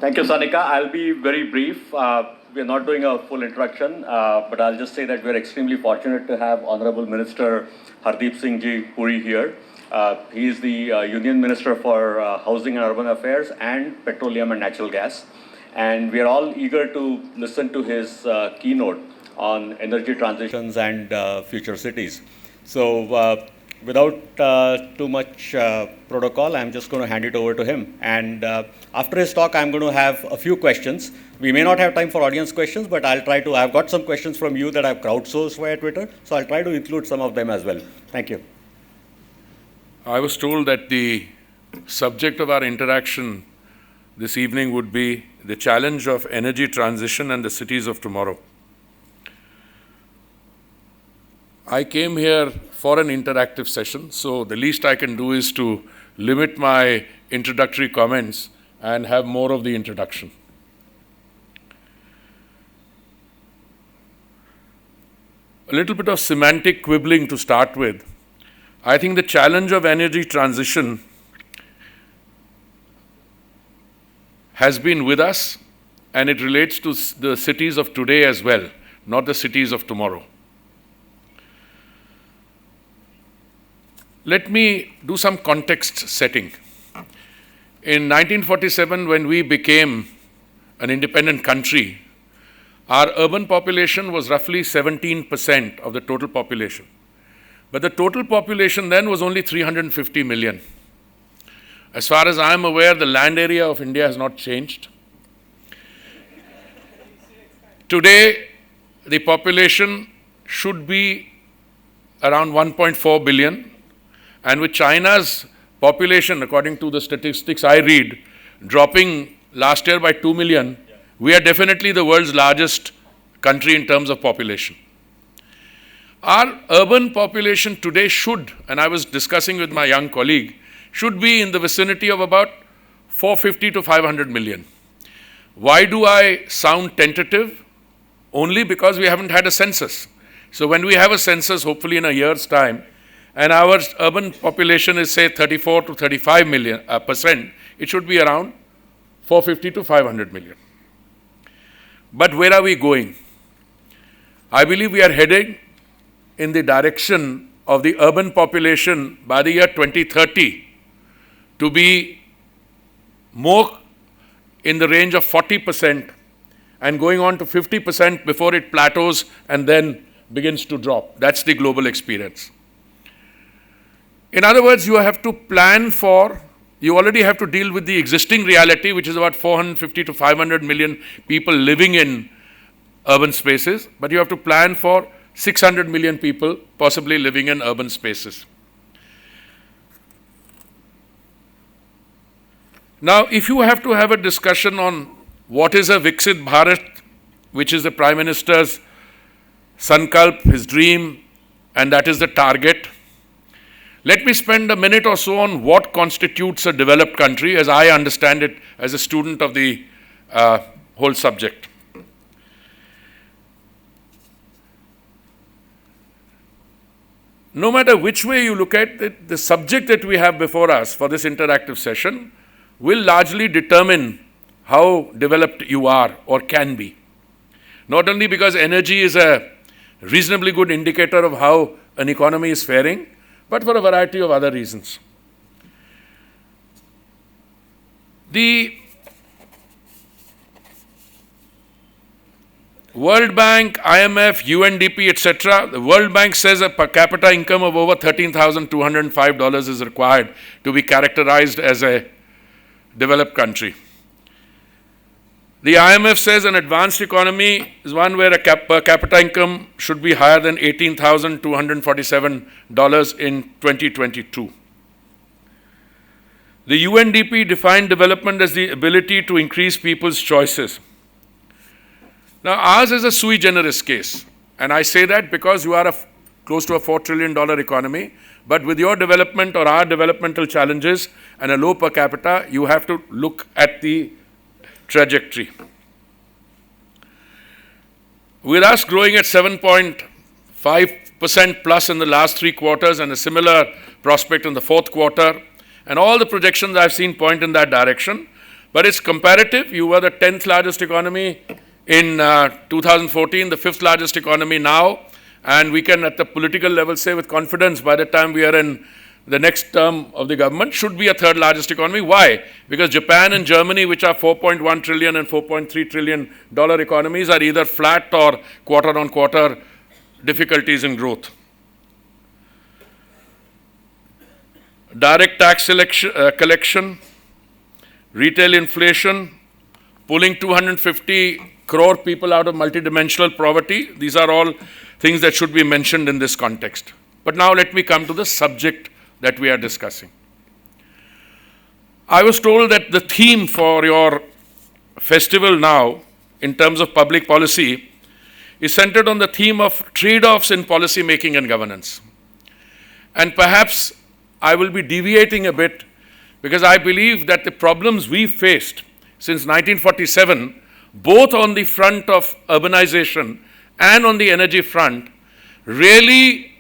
Thank you, Sanika. I'll be very brief. We're not doing a full introduction, but I'll just say that we're extremely fortunate to have Honorable Minister Hardeep Singh Ji Puri here. He is the Union Minister for Housing and Urban Affairs and Petroleum and Natural Gas. And we are all eager to listen to his keynote on energy transitions and future cities. So without too much protocol, I'm just going to hand it over to him. And after his talk, I'm going to have a few questions. We may not have time for audience questions, but I've got some questions from you that I've crowdsourced via Twitter. So I'll try to include some of them as well. Thank you. I was told that the subject of our interaction this evening would be the challenge of energy transition and the cities of tomorrow. I came here for an interactive session, so the least I can do is to limit my introductory comments and have more of the introduction. A little bit of semantic quibbling to start with. I think the challenge of energy transition has been with us, and it relates to the cities of today as well, not the cities of tomorrow. Let me do some context setting. In 1947, when we became an independent country, our urban population was roughly 17% of the total population. But the total population then was only 350 million. As far as I am aware, the land area of India has not changed. Today, the population should be around 1.4 billion. And with China's population, according to the statistics I read, dropping last year by 2 million, we are definitely the world's largest country in terms of population. Our urban population today should, and I was discussing with my young colleague, should be in the vicinity of about 450 to 500 million. Why do I sound tentative? Only because we haven't had a census. So when we have a census, hopefully in a year's time, and our urban population is, say, 34 to 35 million percent, it should be around 450 to 500 million. But where are we going? I believe we are heading in the direction of the urban population by the year 2030 to be more in the range of 40% and going on to 50% before it plateaus and then begins to drop. That's the global experience. In other words, you have to plan for, you already have to deal with the existing reality, which is about 450 to 500 million people living in urban spaces, but you have to plan for 600 million people possibly living in urban spaces. Now, if you have to have a discussion on what is a Viksit Bharat, which is the Prime Minister's sankalp, his dream, and that is the target, let me spend a minute or so on what constitutes a developed country, as I understand it as a student of the whole subject. No matter which way you look at it, the subject that we have before us for this interactive session will largely determine how developed you are or can be. Not only because energy is a reasonably good indicator of how an economy is faring, but for a variety of other reasons. The World Bank, IMF, UNDP, etc., the World Bank says a per capita income of over $13,205 is required to be characterized as a developed country. The IMF says an advanced economy is one where a per capita income should be higher than $18,247 in 2022. The UNDP defined development as the ability to increase people's choices. Now, ours is a sui generis case, and I say that because you are close to a $4 trillion economy, but with your development or our developmental challenges and a low per capita, you have to look at the trajectory. With us growing at 7.5% plus in the last 3 quarters and a similar prospect in the 4th quarter, and all the projections I've seen point in that direction, but it's comparative. You were the 10th largest economy in 2014, the 5th largest economy now, and we can at the political level say with confidence by the time we are in the next term of the government should be a 3rd largest economy. Why? Because Japan and Germany, which are 4.1 trillion and 4.3 trillion dollar economies, are either flat or quarter on quarter difficulties in growth. Direct tax collection, retail inflation, pulling 250 crore people out of multidimensional poverty. These are all things that should be mentioned in this context. But now let me come to the subject that we are discussing. I was told that the theme for your festival now, in terms of public policy, is centered on the theme of trade-offs in policy making and governance. And perhaps I will be deviating a bit because I believe that the problems we faced since 1947, both on the front of urbanization and on the energy front, really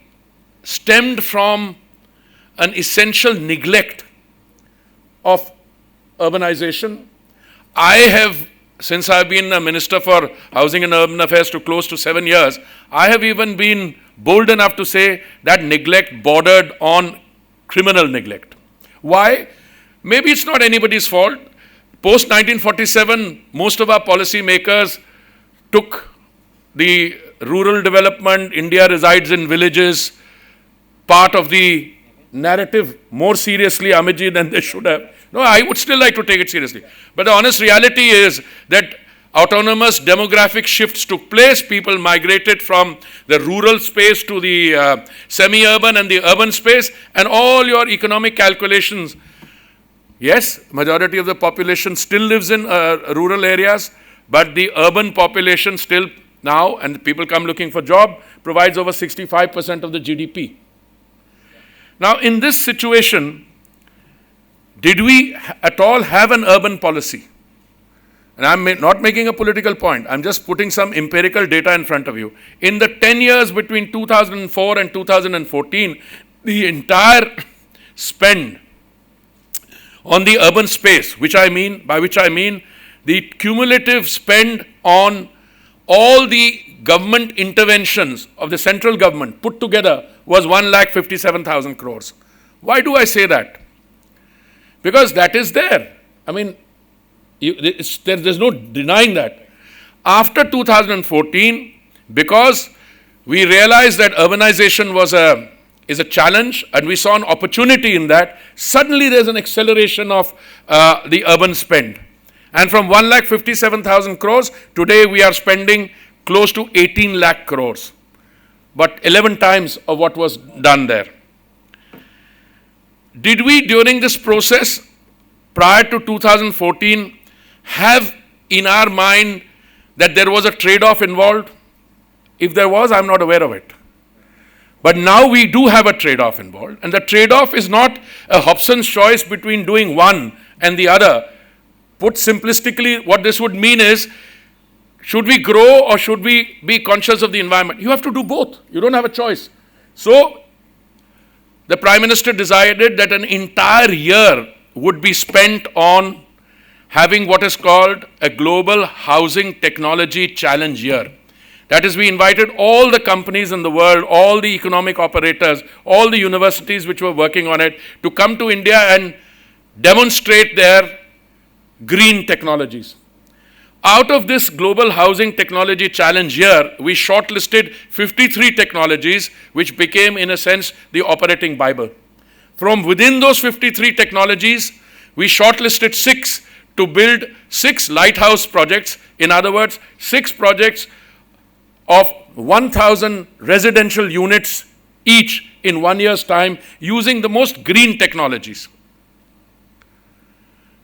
stemmed from an essential neglect of urbanization. I have, since I've been a Minister for Housing and Urban Affairs to close to 7 years, I have even been bold enough to say that neglect bordered on criminal neglect. Why? Maybe it's not anybody's fault. Post 1947, most of our policy makers took the rural development, India resides in villages, part of the narrative more seriously, Amitji, than they should have. No, I would still like to take it seriously. But the honest reality is that autonomous demographic shifts took place. People migrated from the rural space to the semi-urban and the urban space, and all your economic calculations, yes, majority of the population still lives in rural areas, but the urban population still now, and people come looking for job, provides over 65% of the GDP. Now, in this situation, did we at all have an urban policy? And I'm not making a political point. I'm just putting some empirical data in front of you. In the 10 years between 2004 and 2014, the entire spend on the urban space, by which I mean the cumulative spend on all the government interventions of the central government put together was 1,57,000 crores. Why do I say that? Because that is there. I mean, there's no denying that. After 2014, because we realized that urbanization is a challenge and we saw an opportunity in that, suddenly there's an acceleration of the urban spend. And from 1,57,000 crores, today we are spending close to 18 lakh crores, but 11 times of what was done there. Did we, during this process, prior to 2014, have in our mind that there was a trade-off involved? If there was, I'm not aware of it. But now we do have a trade-off involved, and the trade-off is not a Hobson's choice between doing one and the other. Put simplistically, what this would mean is, should we grow or should we be conscious of the environment? You have to do both. You don't have a choice. So, the Prime Minister decided that an entire year would be spent on having what is called a Global Housing Technology Challenge Year. That is, we invited all the companies in the world, all the economic operators, all the universities which were working on it, to come to India and demonstrate their green technologies. Out of this Global Housing Technology Challenge Year, we shortlisted 53 technologies, which became, in a sense, the operating Bible. From within those 53 technologies, we shortlisted 6 to build 6 lighthouse projects. In other words, 6 projects of 1,000 residential units each in 1 year's time, using the most green technologies.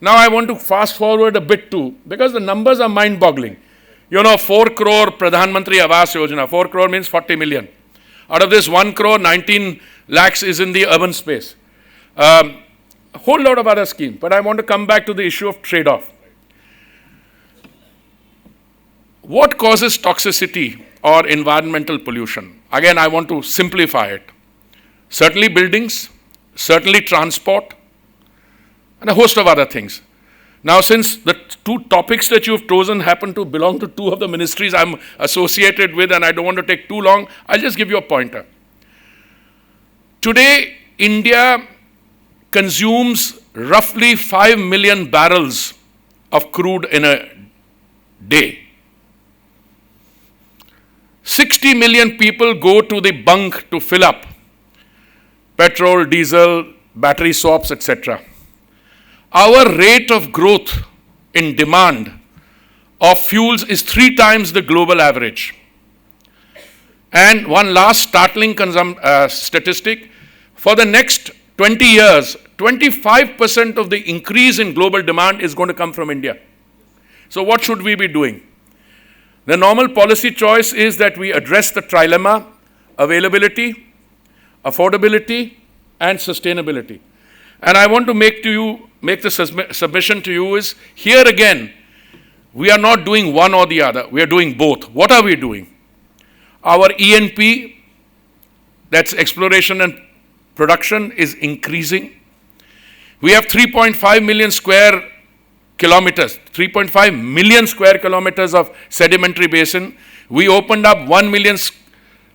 Now I want to fast forward a bit too, because the numbers are mind-boggling. 4 crore Pradhan Mantri Awas Yojana, 4 crore means 40 million. Out of this 1 crore, 19 lakhs is in the urban space. A whole lot of other schemes, but I want to come back to the issue of trade-off. What causes toxicity or environmental pollution? Again, I want to simplify it. Certainly buildings, certainly transport, and a host of other things. Now, since the two topics that you've chosen happen to belong to two of the ministries I'm associated with, and I don't want to take too long, I'll just give you a pointer. Today, India consumes roughly 5 million barrels of crude in a day. 60 million people go to the bunk to fill up petrol, diesel, battery swaps, etc. Our rate of growth in demand of fuels is 3 times the global average. And one last startling statistic, for the next 20 years, 25% of the increase in global demand is going to come from India. So what should we be doing? The normal policy choice is that we address the trilemma: availability, affordability, and sustainability. And I want to make the submission to you is, here again, we are not doing one or the other. We are doing both. What are we doing? Our E&P, that's exploration and production, is increasing. We have 3.5 million square kilometers, 3.5 million square kilometers of sedimentary basin. We opened up 1 million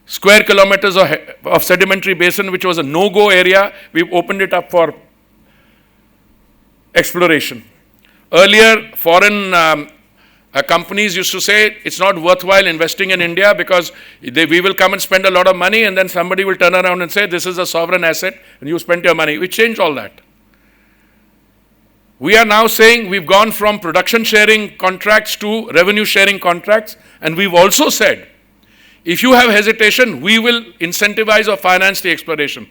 square kilometers of sedimentary basin, which was a no-go area. We've opened it up for exploration. Earlier, foreign companies used to say it's not worthwhile investing in India because we will come and spend a lot of money, and then somebody will turn around and say this is a sovereign asset and you spent your money. We changed all that. We are now saying we've gone from production sharing contracts to revenue sharing contracts, and we've also said if you have hesitation, we will incentivize or finance the exploration,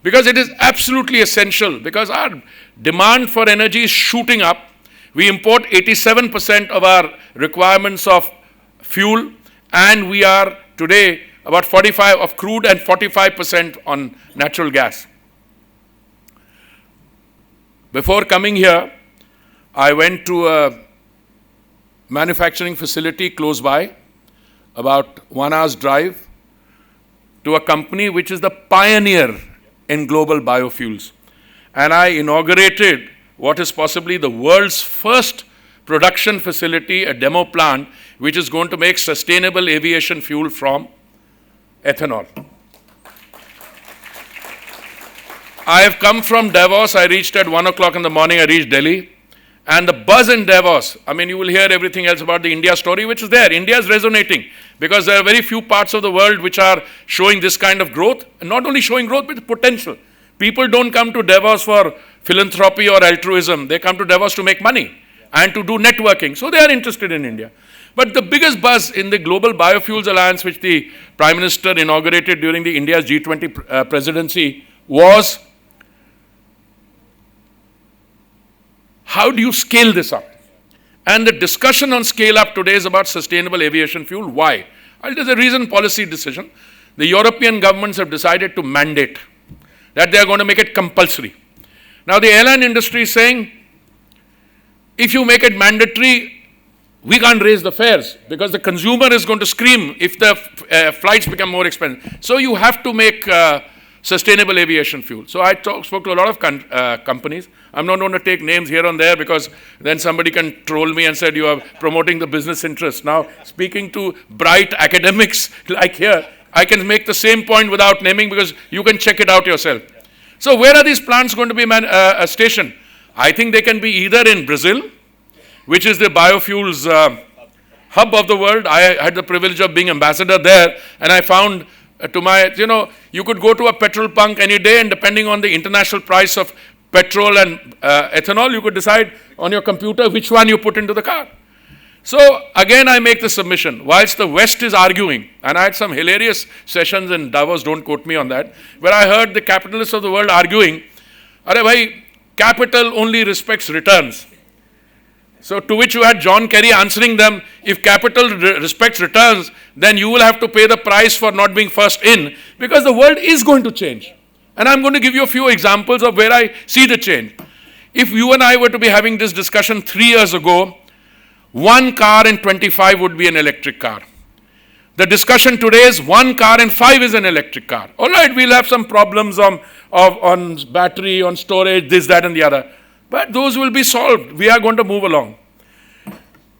because it is absolutely essential, because our demand for energy is shooting up. We import 87% of our requirements of fuel, and we are today about 45% of crude and 45% on natural gas. Before coming here, I went to a manufacturing facility close by, about 1 hour's drive, to a company which is the pioneer in global biofuels. And I inaugurated what is possibly the world's first production facility, a demo plant, which is going to make sustainable aviation fuel from ethanol. I have come from Davos. I reached at 1 o'clock in the morning. I reached Delhi. And the buzz in Davos, I mean, you will hear everything else about the India story, which is there. India is resonating because there are very few parts of the world which are showing this kind of growth. And not only showing growth, but potential. People don't come to Davos for philanthropy or altruism. They come to Davos to make money and to do networking. So they are interested in India. But the biggest buzz in the Global Biofuels Alliance, which the Prime Minister inaugurated during the India's G20 presidency, was how do you scale this up? And the discussion on scale up today is about sustainable aviation fuel. Why? Well, there's a reason policy decision. The European governments have decided to mandate that they are going to make it compulsory. Now the airline industry is saying, if you make it mandatory, we can't raise the fares because the consumer is going to scream if the flights become more expensive. So you have to make sustainable aviation fuel. So I spoke to a lot of companies. I'm not going to take names here and there because then somebody can troll me and said you are promoting the business interest. Now, speaking to bright academics like here, I can make the same point without naming because you can check it out yourself. So where are these plants going to be stationed? I think they can be either in Brazil, which is the biofuels hub of the world. I had the privilege of being ambassador there, and I found you could go to a petrol pump any day, and depending on the international price of petrol and ethanol, you could decide on your computer which one you put into the car. So again, I make the submission. Whilst the West is arguing, and I had some hilarious sessions in Davos, don't quote me on that, where I heard the capitalists of the world arguing, "Arey bhai, capital only respects returns." So to which you had John Kerry answering them, if capital respects returns, then you will have to pay the price for not being first in, because the world is going to change. And I'm going to give you a few examples of where I see the change. If you and I were to be having this discussion 3 years ago, 1 car in 25 would be an electric car. The discussion today is 1 car in 5 is an electric car. All right, we'll have some problems on battery, on storage, this, that, and the other. But those will be solved. We are going to move along.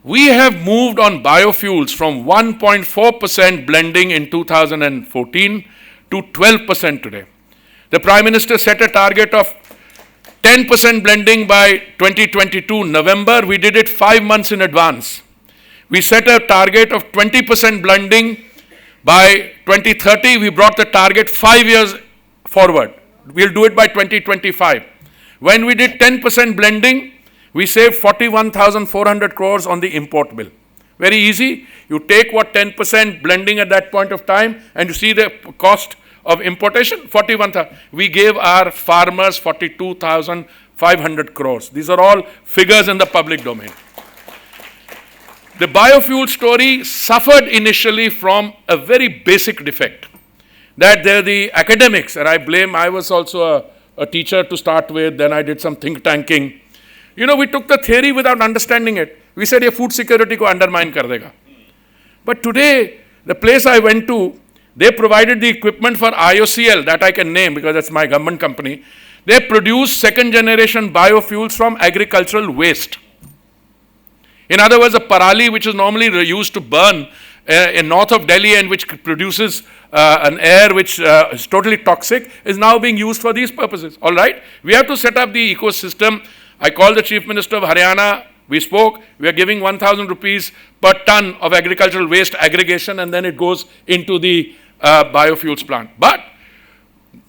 We have moved on biofuels from 1.4% blending in 2014 to 12% today. The Prime Minister set a target of 10% blending by 2022 November. We did it 5 months in advance. We set a target of 20% blending by 2030. We brought the target 5 years forward. We'll do it by 2025. When we did 10% blending, we saved 41,400 crores on the import bill. Very easy. You take what 10% blending at that point of time and you see the cost of importation, 41,000. We gave our farmers 42,500 crores. These are all figures in the public domain. The biofuel story suffered initially from a very basic defect. That they're the academics, and I was also a teacher to start with, then I did some think tanking. You know, we took the theory without understanding it. We said, "Ye food security ko undermine kar dega." But today, the place I went to, they provided the equipment for IOCL, that I can name because that's my government company. They produce second generation biofuels from agricultural waste. In other words, the parali, which is normally used to burn in north of Delhi and which produces an air which is totally toxic, is now being used for these purposes. All right? We have to set up the ecosystem. I called the Chief Minister of Haryana. We spoke. We are giving 1,000 rupees per ton of agricultural waste aggregation, and then it goes into the biofuels plant. But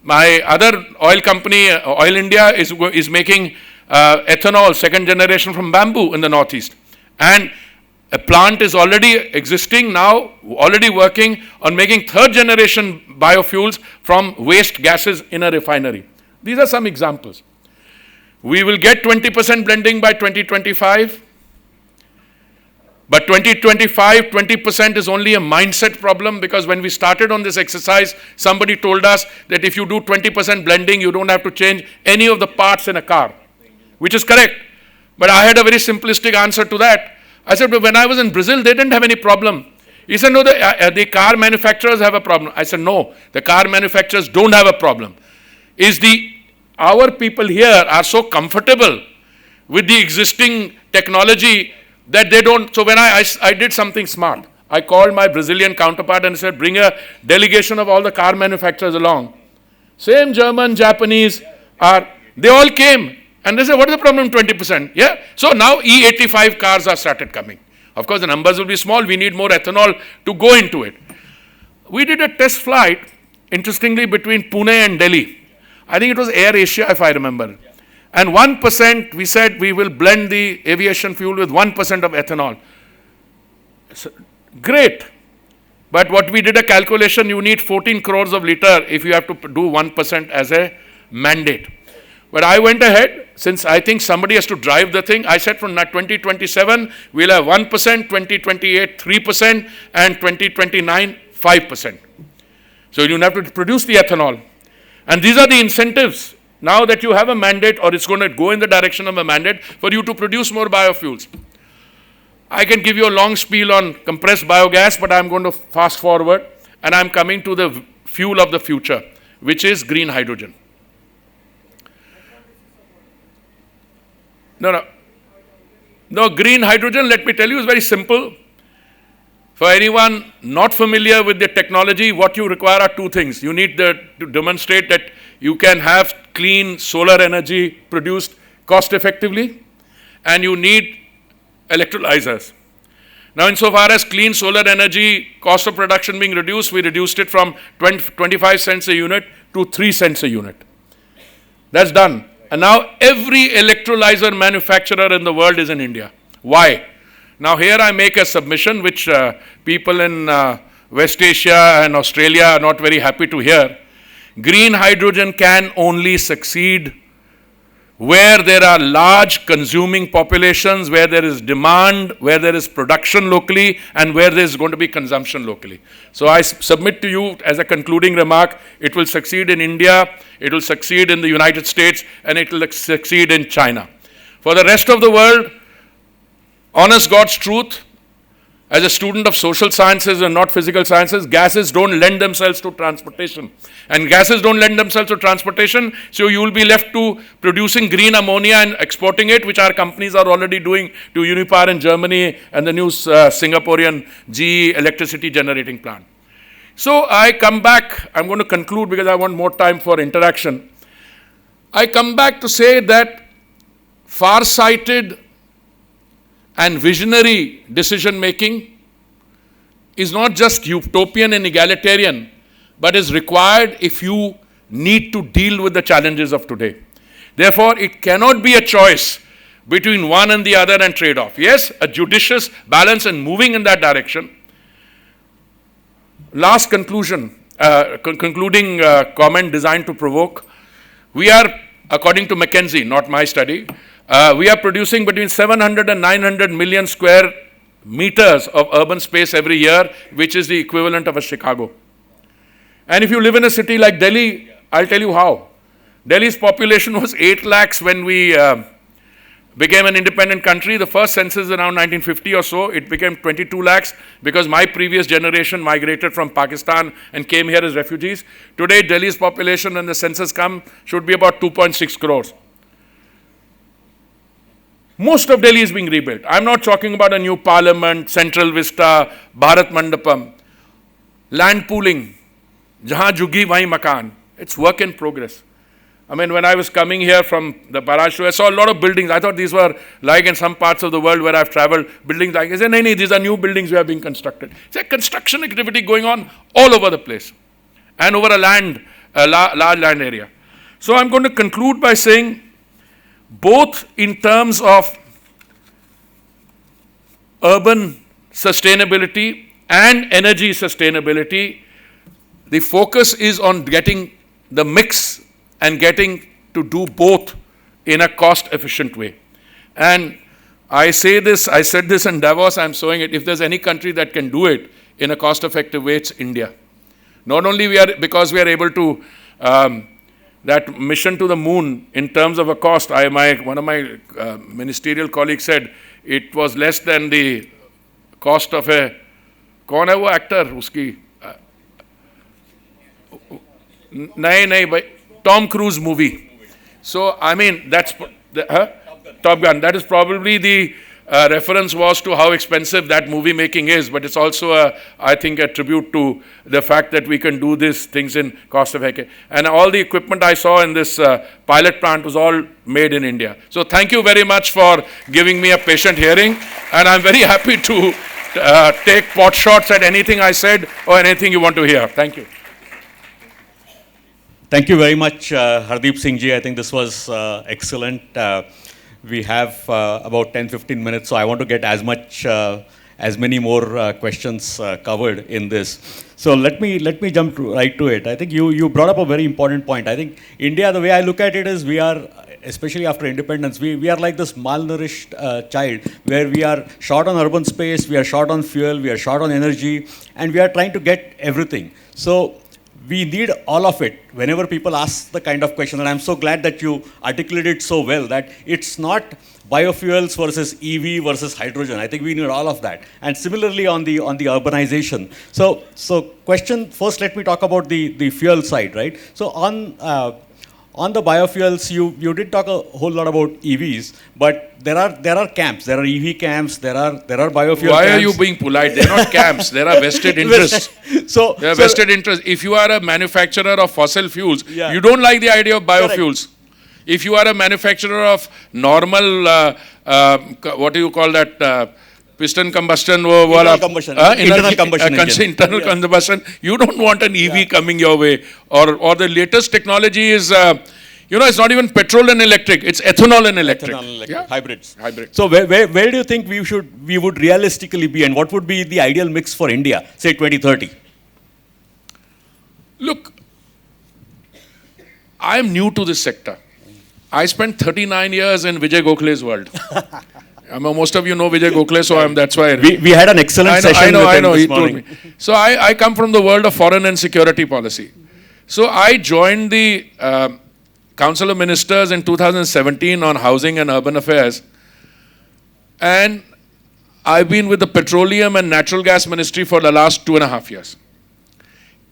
my other oil company, Oil India, is making ethanol, second generation from bamboo in the northeast. And a plant is already existing now, already working on making third generation biofuels from waste gases in a refinery. These are some examples. We will get 20% blending by 2025. But 2025, 20% is only a mindset problem, because when we started on this exercise, somebody told us that if you do 20% blending, you don't have to change any of the parts in a car, which is correct. But I had a very simplistic answer to that. I said, but when I was in Brazil, they didn't have any problem. He said, no, the car manufacturers have a problem. I said, no, the car manufacturers don't have a problem. Our people here are so comfortable with the existing technology that they don't. So when I did something smart, I called my Brazilian counterpart and said, bring a delegation of all the car manufacturers along. Same German, Japanese, they all came. And they said, what is the problem, 20%? Yeah. So now E85 cars are started coming. Of course, the numbers will be small. We need more ethanol to go into it. We did a test flight, interestingly, between Pune and Delhi. I think it was Air Asia, if I remember. And 1%, we said we will blend the aviation fuel with 1% of ethanol. So, great. But what we did a calculation, you need 14 crores of liter if you have to do 1% as a mandate. But I went ahead, since I think somebody has to drive the thing, I said from 2027, we'll have 1%, 2028, 3%, and 2029, 5%. So you have to produce the ethanol. And these are the incentives. Now that you have a mandate, or it's going to go in the direction of a mandate, for you to produce more biofuels. I can give you a long spiel on compressed biogas, but I'm going to fast forward, and I'm coming to the fuel of the future, which is green hydrogen. No, green hydrogen, let me tell you, is very simple. For anyone not familiar with the technology, what you require are two things. You need to demonstrate that you can have clean solar energy produced cost effectively, and you need electrolyzers. Now, insofar as clean solar energy cost of production being reduced, we reduced it from 25 cents a unit to 3 cents a unit. That's done. And now every electrolyzer manufacturer in the world is in India. Why? Now here I make a submission which people in West Asia and Australia are not very happy to hear. Green hydrogen can only succeed where there are large consuming populations, where there is demand, where there is production locally, and where there is going to be consumption locally. So I submit to you as a concluding remark, it will succeed in India, it will succeed in the United States, and it will succeed in China. For the rest of the world, honest God's truth, as a student of social sciences and not physical sciences, gases don't lend themselves to transportation. And gases don't lend themselves to transportation, so you will be left to producing green ammonia and exporting it, which our companies are already doing to Unipar in Germany and the new Singaporean GE electricity generating plant. So I come back, I'm going to conclude because I want more time for interaction. I come back to say that far-sighted and visionary decision making is not just utopian and egalitarian, but is required if you need to deal with the challenges of today. Therefore, it cannot be a choice between one and the other and trade-off. Yes, a judicious balance and moving in that direction. Last conclusion, concluding comment designed to provoke. We are, according to McKinsey, not my study, we are producing between 700 and 900 million square meters of urban space every year, which is the equivalent of a Chicago. And if you live in a city like Delhi, I'll tell you how. Delhi's population was 8 lakhs when we became an independent country. The first census around 1950 or so, it became 22 lakhs because my previous generation migrated from Pakistan and came here as refugees. Today, Delhi's population when the census comes should be about 2.6 crores. Most of Delhi is being rebuilt. I'm not talking about a new parliament, Central Vista, Bharat Mandapam. Land pooling, jahan jugi wahi makan. It's work in progress. I mean, when I was coming here from the Paranjpe, I saw a lot of buildings. I thought these were like in some parts of the world where I've traveled, buildings like, I said, no, these are new buildings that are being constructed. It's a construction activity going on all over the place and over a large land area. So I'm going to conclude by saying, both in terms of urban sustainability and energy sustainability, the focus is on getting the mix and getting to do both in a cost-efficient way. And I say this, I said this in Davos, I'm saying it, if there's any country that can do it in a cost-effective way, it's India. Not only because we are able to that mission to the moon in terms of a cost, one of my ministerial colleagues said it was less than the cost of a, कौन है वो actor उसकी नहीं भाई Tom Cruise movie. So I mean that's Top Gun. That is probably the reference was to how expensive that movie making is, but it's also I think a tribute to the fact that we can do these things in cost effective. And all the equipment I saw in this pilot plant was all made in India. So thank you very much for giving me a patient hearing, and I'm very happy to take pot shots at anything I said or anything you want to hear. Thank you. Thank you very much, Hardeep Singh ji. I think this was excellent. We have about 10-15 minutes, so I want to get as many more questions covered in this. So let me jump right to it. I think you brought up a very important point. I think India, the way I look at it is we are, especially after independence, we are like this malnourished child where we are short on urban space, we are short on fuel, we are short on energy, and we are trying to get everything. So we need all of it whenever people ask the kind of question, and I'm so glad that you articulated so well that it's not biofuels versus EV versus hydrogen. I think we need all of that. And similarly on the urbanization. So question, first let me talk about the fuel side, right? So on the biofuels, you did talk a whole lot about EVs, but there are camps. There are EV camps. There are biofuel Why camps. are you being polite? They're not camps. There are vested interests. There are vested interests. If you are a manufacturer of fossil fuels, you don't like the idea of biofuels. Correct. If you are a manufacturer of normal, what do you call that? Piston combustion, internal combustion internal combustion. You don't want an EV coming your way, or the latest technology is, it's not even petrol and electric; it's ethanol and electric. Hybrids. So where do you think we would realistically be, and what would be the ideal mix for India, say 2030? Look, I am new to this sector. I spent 39 years in Vijay Gokhale's world. Most of you know Vijay Gokhale, so that's why. We had an excellent session with him this morning. He told me. So I come from the world of foreign and security policy. So I joined the Council of Ministers in 2017 on housing and urban affairs. And I've been with the Petroleum and Natural Gas Ministry for the last 2.5 years.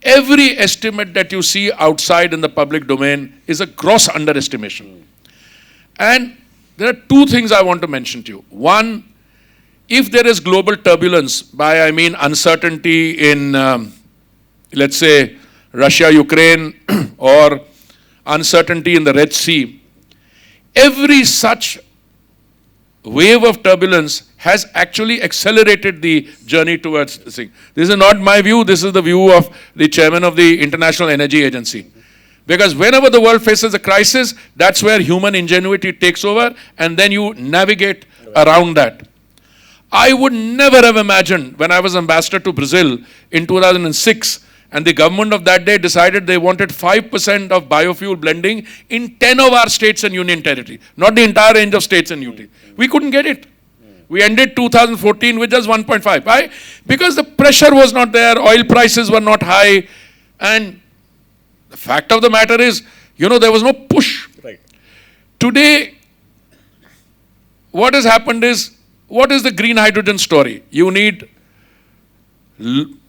Every estimate that you see outside in the public domain is a gross underestimation. And there are two things I want to mention to you. One, if there is global turbulence, by I mean uncertainty in, let's say, Russia, Ukraine, or uncertainty in the Red Sea, every such wave of turbulence has actually accelerated the journey towards this thing. This is not my view, this is the view of the chairman of the International Energy Agency. Because whenever the world faces a crisis, that's where human ingenuity takes over, and then you navigate around that. I would never have imagined when I was ambassador to Brazil in 2006, and the government of that day decided they wanted 5% of biofuel blending in 10 of our states and union territory, not the entire range of states and UT. We couldn't get it. We ended 2014 with just 1.5. Why? Because the pressure was not there, oil prices were not high, and the fact of the matter is, there was no push. Right. Today, what has happened is, what is the green hydrogen story? You need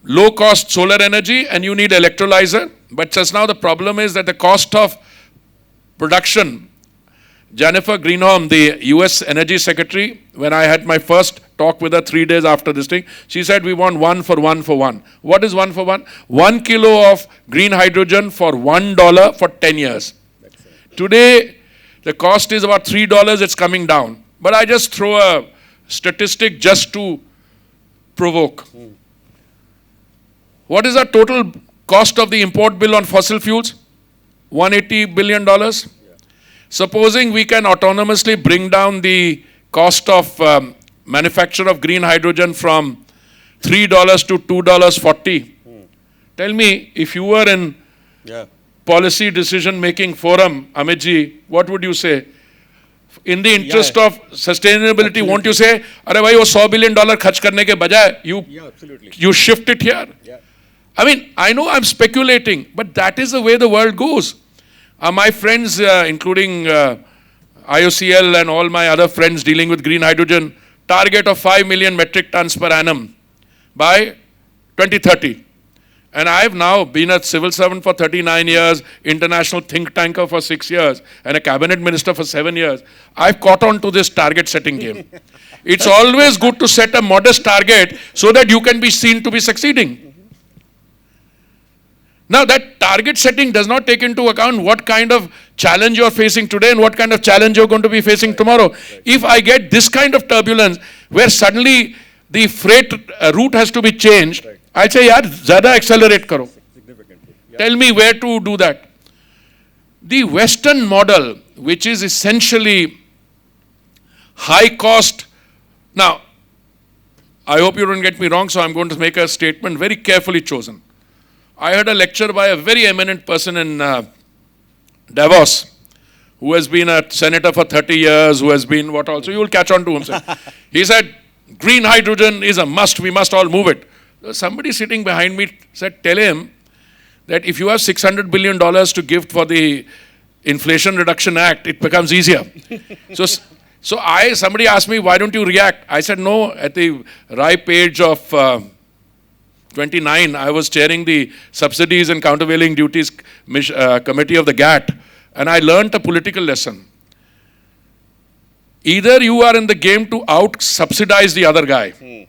low-cost solar energy and you need electrolyzer. But just now the problem is that the cost of production, Jennifer Greenholm, the US Energy Secretary, when I had my first talk with her 3 days after this thing, she said we want 1 for 1 for 1. What is 1 for 1? 1 kilo of green hydrogen for $1 for 10 years. Today, the cost is about $3, it's coming down. But I just throw a statistic just to provoke. What is our total cost of the import bill on fossil fuels? $180 billion. Supposing we can autonomously bring down the cost of manufacture of green hydrogen from $3 to $2.40. Tell me, if you were in policy decision-making forum, Amitji, what would you say? In the interest of sustainability, won't you say, "Arey bhai, wo $100 billion kharch karne ke bajaye, you shift it here." I mean, I know I'm speculating, but that is the way the world goes. My friends, including IOCL and all my other friends dealing with green hydrogen, target of 5 million metric tons per annum by 2030. And I've now been a civil servant for 39 years, international think tanker for 6 years, and a cabinet minister for 7 years. I've caught on to this target setting game. It's always good to set a modest target so that you can be seen to be succeeding. Now that target setting does not take into account what kind of challenge you're facing today and what kind of challenge you're going to be facing tomorrow. If I get this kind of turbulence where suddenly the freight route has to be changed, I say, yaar, zyada accelerate karo. Tell me where to do that. The Western model, which is essentially high cost. Now, I hope you don't get me wrong, so I'm going to make a statement very carefully chosen. I heard a lecture by a very eminent person in Davos, who has been a senator for 30 years, who has been what also, you will catch on to him. He said, green hydrogen is a must, we must all move it. Somebody sitting behind me said, tell him that if you have $600 billion to give for the Inflation Reduction Act, it becomes easier. Somebody asked me, why don't you react? I said, no, at the ripe age of 29, I was chairing the Subsidies and Countervailing Duties Committee of the GATT, and I learned a political lesson. Either you are in the game to out-subsidize the other guy,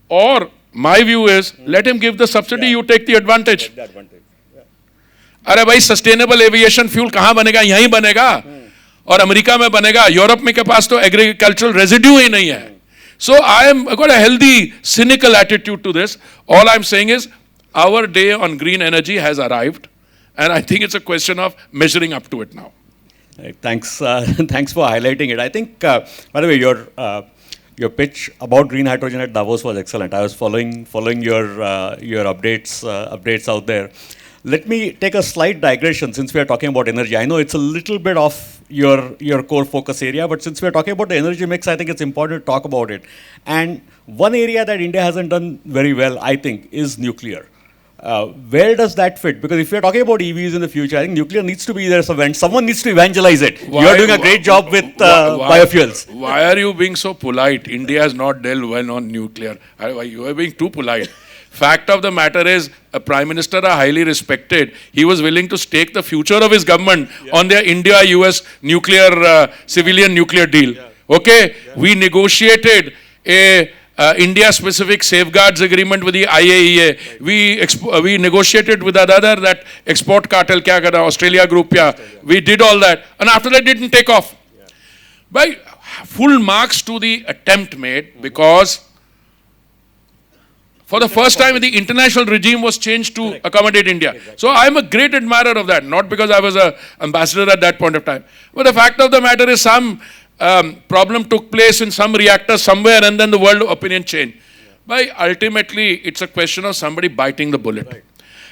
or my view is, let him give the subsidy, you take the advantage. अरे भाई sustainable aviation fuel कहाँ बनेगा? यहीं बनेगा और America में बनेगा, Europe में के पास तो एग्रीकल्चरल रेजिड्यू ही नहीं है. So I am got a healthy, cynical attitude to this. All I'm saying is, our day on green energy has arrived, and I think it's a question of measuring up to it now. Right, thanks, thanks for highlighting it. I think, by the way, your pitch about green hydrogen at Davos was excellent. I was following your updates out there. Let me take a slight digression since we are talking about energy. I know it's a little bit off your core focus area, but since we are talking about the energy mix, I think it's important to talk about it. And one area that India hasn't done very well, I think, is nuclear. Where does that fit? Because if you're talking about EVs in the future, I think nuclear needs to be there somewhere. Someone needs to evangelize it. You're doing a great job with biofuels. Why are you being so polite? India has not dealt well on nuclear. You are being too polite. Fact of the matter is, a Prime Minister, are highly respected. He was willing to stake the future of his government on their India-US nuclear, civilian nuclear deal. Okay? We negotiated a India-specific safeguards agreement with the IAEA. We negotiated with another that export cartel, kya kara, Australia group, we did all that. And after that, didn't take off. By full marks to the attempt made, because for the first time, the international regime was changed to accommodate India. So I'm a great admirer of that, not because I was an ambassador at that point of time. But the fact of the matter is, some problem took place in some reactor somewhere, and then the world opinion changed. By ultimately, it's a question of somebody biting the bullet.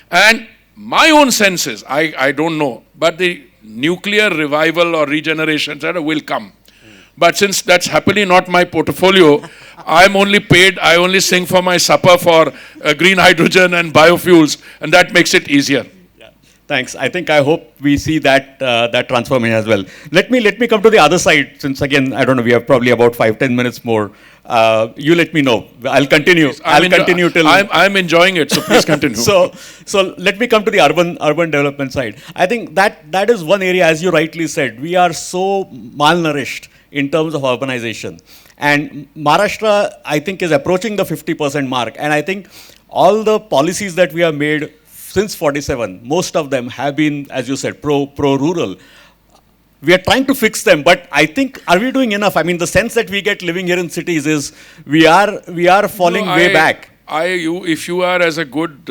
And my own sense is, I don't know, but the nuclear revival or regeneration will come. But since that's happily not my portfolio, I'm only paid, I only sing for my supper for green hydrogen and biofuels, and that makes it easier. Yeah. Thanks. I hope we see that that transformation as well. Let me come to the other side, since again, I don't know, we have probably about 5-10 minutes more. You let me know. I'll continue. I'll continue till... I'm enjoying it, so please continue. So let me come to the urban development side. I think that is one area, as you rightly said, we are so malnourished in terms of urbanization. And Maharashtra, I think, is approaching the 50% mark. And I think all the policies that we have made since 47, most of them have been, as you said, pro-rural. We are trying to fix them, but I think, are we doing enough? I mean, the sense that we get living here in cities is we are falling way back. If you are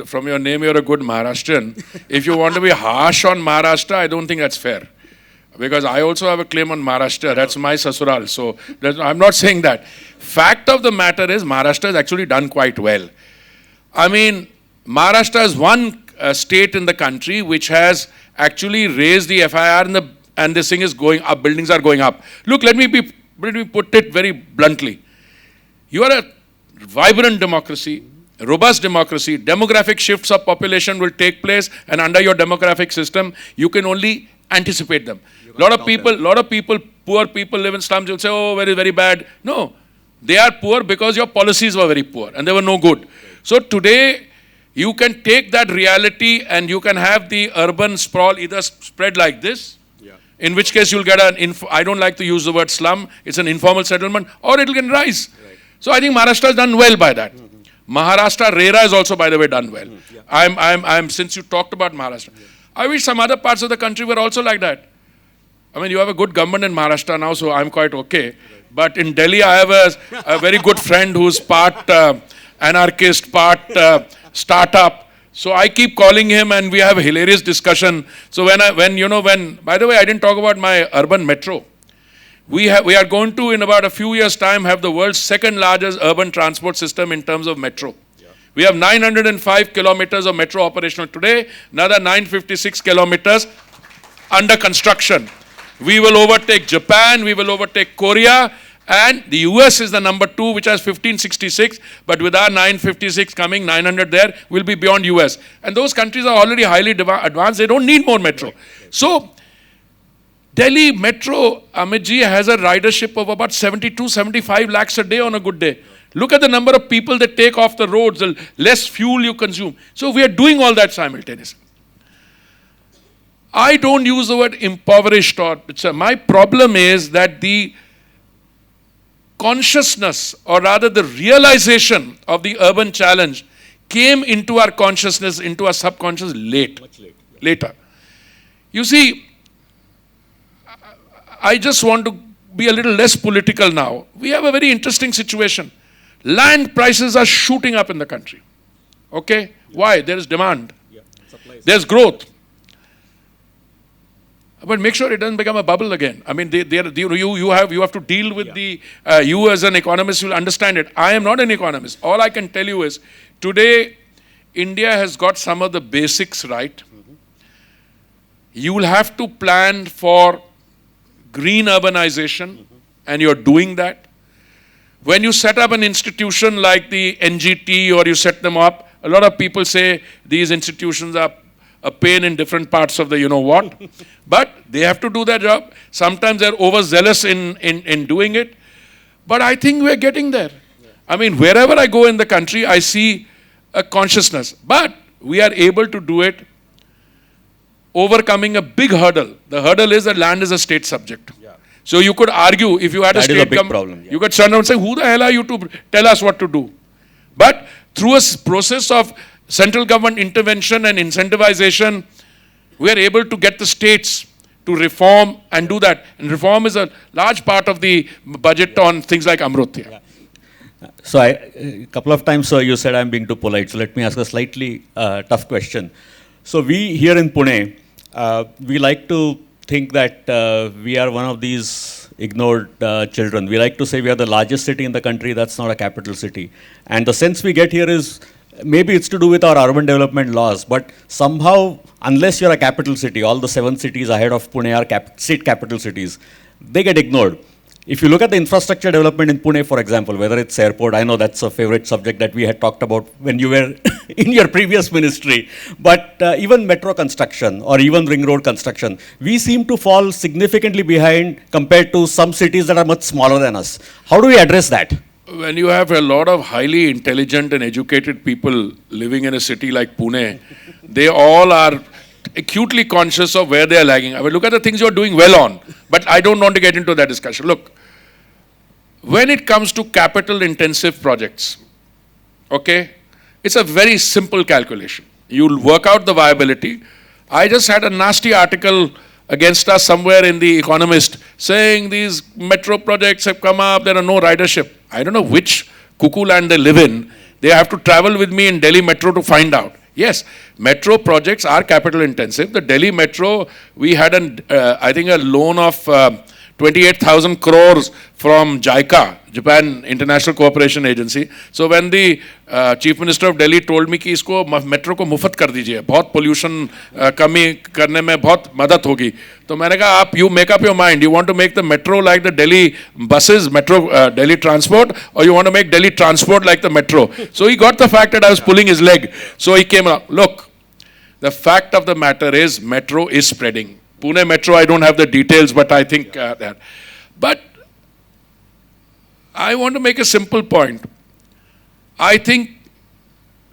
from your name, you're a good Maharashtrian. If you want to be harsh on Maharashtra, I don't think that's fair. Because I also have a claim on Maharashtra. That's my sasural. So I'm not saying that. Fact of the matter is, Maharashtra has actually done quite well. I mean, Maharashtra is one state in the country which has actually raised the FIR and this thing is going up. Buildings are going up. Look, let me put it very bluntly. You are a vibrant democracy, robust democracy. Demographic shifts of population will take place, and under your demographic system, you can only anticipate them. Lot of people, poor people live in slums, you'll say, oh, very, very bad. No, they are poor because your policies were very poor and they were no good. So today, you can take that reality and you can have the urban sprawl either spread like this, in which case you'll get I don't like to use the word slum, it's an informal settlement, or it can rise. Right. So I think Maharashtra has done well by that. Maharashtra, RERA is also, by the way, done well. Since you talked about Maharashtra, I wish some other parts of the country were also like that. I mean, you have a good government in Maharashtra now, so I'm quite okay. But in Delhi, I have a very good friend who's part anarchist, part startup. So I keep calling him and we have a hilarious discussion. So by the way, I didn't talk about my urban metro. We are going to, in about a few years' time, have the world's second largest urban transport system in terms of metro. We have 905 kilometers of metro operational today, another 956 kilometers under construction. We will overtake Japan, we will overtake Korea, and the US is the number 2, which has 1566, but with our 956 coming, 900 there, we'll be beyond US. And those countries are already highly advanced, they don't need more metro. So, Delhi Metro, Amitji, has a ridership of about 72, 75 lakhs a day on a good day. Look at the number of people that take off the roads, the less fuel you consume. So we are doing all that simultaneously. I don't use the word impoverished, my problem is that the consciousness, or rather the realization of the urban challenge came into our consciousness, into our subconscious later. You see, I just want to be a little less political now. We have a very interesting situation. Land prices are shooting up in the country. Okay? Why? There is demand. There's growth. But make sure it doesn't become a bubble again. I mean, you have to deal with you as an economist will understand it. I am not an economist. All I can tell you is, today, India has got some of the basics right. You will have to plan for green urbanization, and you're doing that. When you set up an institution like the NGT or you set them up, A lot of people say these institutions are a pain in different parts of the you know what. But they have to do their job. Sometimes they're overzealous in doing it. But I think we're getting there. I mean, wherever I go in the country, I see a consciousness. But we are able to do it overcoming a big hurdle. The hurdle is that land is a state subject. Yeah. So you could argue, if you had a state government, you could stand up and say, who the hell are you to tell us what to do? But through a process of central government intervention and incentivization, we are able to get the states to reform and do that. And reform is a large part of the budget on things like Amrut. Yeah. So a couple of times you said I'm being too polite. So let me ask a slightly tough question. So we here in Pune, we like to think that we are one of these ignored children. We like to say we are the largest city in the country. That's not a capital city. And the sense we get here is maybe it's to do with our urban development laws, but somehow, unless you're a capital city, all the 7 cities ahead of Pune are state capital cities, they get ignored. If you look at the infrastructure development in Pune, for example, whether it's airport, I know that's a favorite subject that we had talked about when you were in your previous ministry, but even metro construction or even ring road construction, we seem to fall significantly behind compared to some cities that are much smaller than us. How do we address that? When you have a lot of highly intelligent and educated people living in a city like Pune, they all are acutely conscious of where they are lagging. I mean, look at the things you're doing well on, but I don't want to get into that discussion. Look, when it comes to capital intensive projects, okay, it's a very simple calculation. You'll work out the viability. I just had a nasty article against us somewhere in The Economist saying these metro projects have come up, there are no ridership. I don't know which cuckoo land they live in. They have to travel with me in Delhi Metro to find out. Yes, metro projects are capital intensive. The Delhi Metro, we had I think a loan of 28,000 crores from JICA, Japan International Cooperation Agency. So when the Chief Minister of Delhi told me कि इसको metro को मुफ्त कर दीजिए, बहुत pollution कमी करने में बहुत मदद होगी, तो मैंने कहा आप you make up your mind. You want to make the metro like the Delhi buses, metro Delhi transport, or you want to make Delhi transport like the metro? So he got the fact that I was pulling his leg. So he came up. Look, the fact of the matter is metro is spreading. Pune Metro, I don't have the details, but I think that. But I want to make a simple point. I think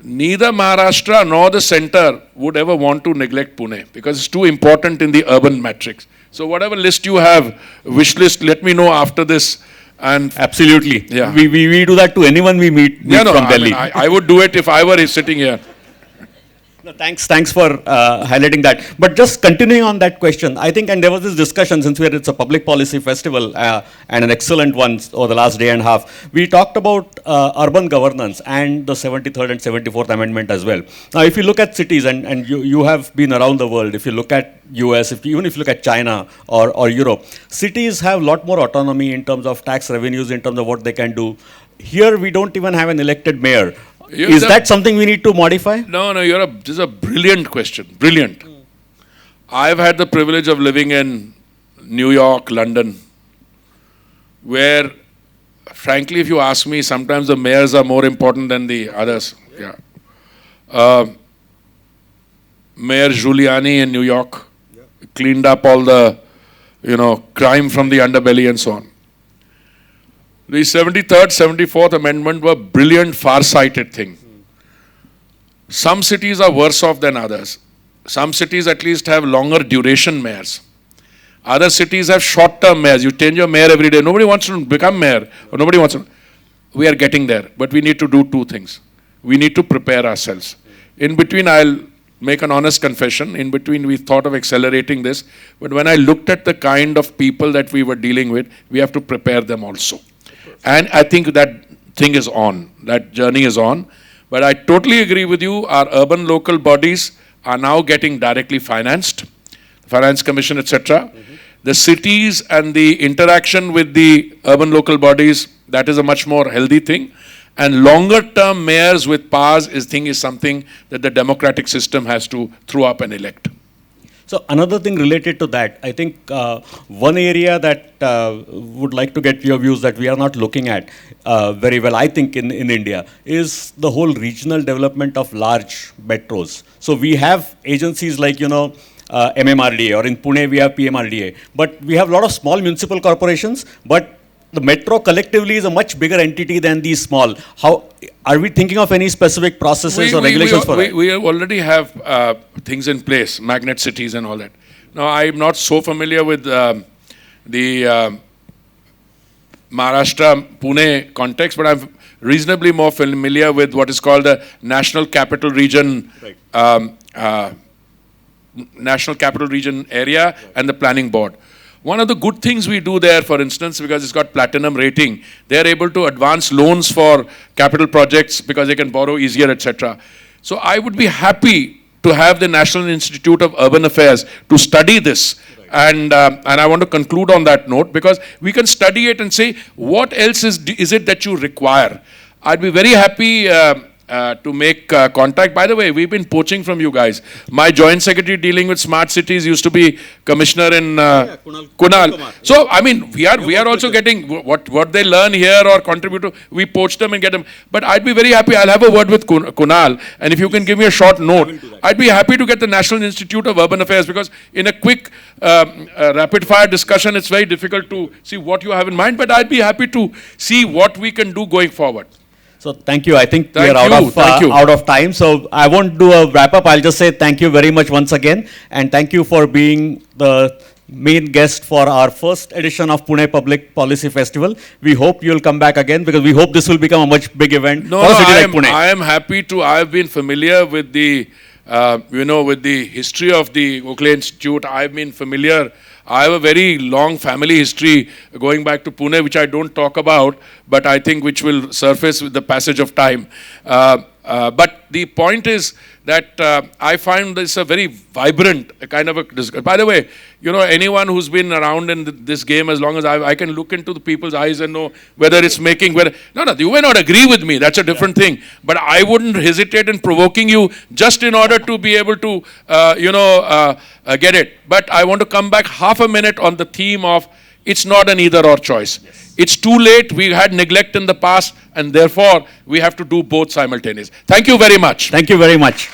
neither Maharashtra nor the center would ever want to neglect Pune because it's too important in the urban matrix. So whatever list you have, wish list, let me know after this. And absolutely. Yeah. We do that to anyone we meet from Delhi. I would do it if I were sitting here. No, thanks for highlighting that. But just continuing on that question, I think, and there was this discussion, since it's a public policy festival and an excellent one over the last day and a half, we talked about urban governance and the 73rd and 74th Amendment as well. Now, if you look at cities, and you have been around the world, if you look at US, even if you look at China or Europe, cities have a lot more autonomy in terms of tax revenues, in terms of what they can do. Here, we don't even have an elected mayor. Is that something we need to modify? No, this is a brilliant question. Brilliant. I've had the privilege of living in New York, London, where, frankly, if you ask me, sometimes the mayors are more important than the others. Yeah. Mayor Giuliani in New York cleaned up all the, crime from the underbelly and so on. The 73rd, 74th Amendment were brilliant, far-sighted thing. Some cities are worse off than others. Some cities at least have longer duration mayors. Other cities have short-term mayors. You change your mayor every day. Nobody wants to become mayor. Or nobody wants to. We are getting there. But we need to do 2 things. We need to prepare ourselves. In between, I'll make an honest confession. In between, we thought of accelerating this. But when I looked at the kind of people that we were dealing with, we have to prepare them also. And I think that thing is on, that journey is on. But I totally agree with you, our urban local bodies are now getting directly financed, Finance Commission, etc. The cities and the interaction with the urban local bodies, that is a much more healthy thing. And longer term mayors with powers is something that the democratic system has to throw up and elect. So another thing related to that, I think one area that would like to get your views that we are not looking at very well, I think in India, is the whole regional development of large metros. So we have agencies like, MMRDA, or in Pune we have PMRDA, but we have a lot of small municipal corporations, but the metro collectively is a much bigger entity than these small. How are we thinking of any specific processes or regulations for that? We already have things in place, magnet cities and all that. Now, I'm not so familiar with the Maharashtra Pune context, but I'm reasonably more familiar with what is called the National Capital Region, National Capital Region area, and the Planning Board. One of the good things we do there, for instance, because it's got platinum rating, they're able to advance loans for capital projects because they can borrow easier, etc. So I would be happy to have the National Institute of Urban Affairs to study this. And I want to conclude on that note, because we can study it and say, what else is it that you require? I'd be very happy to make contact. By the way, we've been poaching from you guys. My joint secretary dealing with smart cities used to be commissioner in Kunal. So, I mean, we are also getting what they learn here or contribute to, we poach them and get them. But I'd be very happy. I'll have a word with Kunal. And if you can give me a short note, I'd be happy to get the National Institute of Urban Affairs, because in a quick rapid fire discussion, it's very difficult to see what you have in mind. But I'd be happy to see what we can do going forward. So thank you. I think we are out of time. So I won't do a wrap up. I'll just say thank you very much once again. And thank you for being the main guest for our first edition of Pune Public Policy Festival. We hope you'll come back again, because we hope this will become a much big event for a city like Pune. I am happy to. I've been familiar with the, with the history of the Gokhale Institute. I've been familiar. I have a very long family history going back to Pune, which I don't talk about, but I think which will surface with the passage of time. But the point is that I find this a very vibrant kind of a discussion. By the way, anyone who's been around in this game as long as I can look into the people's eyes and know whether it's making, no, you may not agree with me, that's a different thing. But I wouldn't hesitate in provoking you just in order to be able to, get it. But I want to come back half a minute on the theme of it's not an either or choice. Yes. It's too late. We had neglect in the past, and therefore we have to do both simultaneously. Thank you very much. Thank you very much.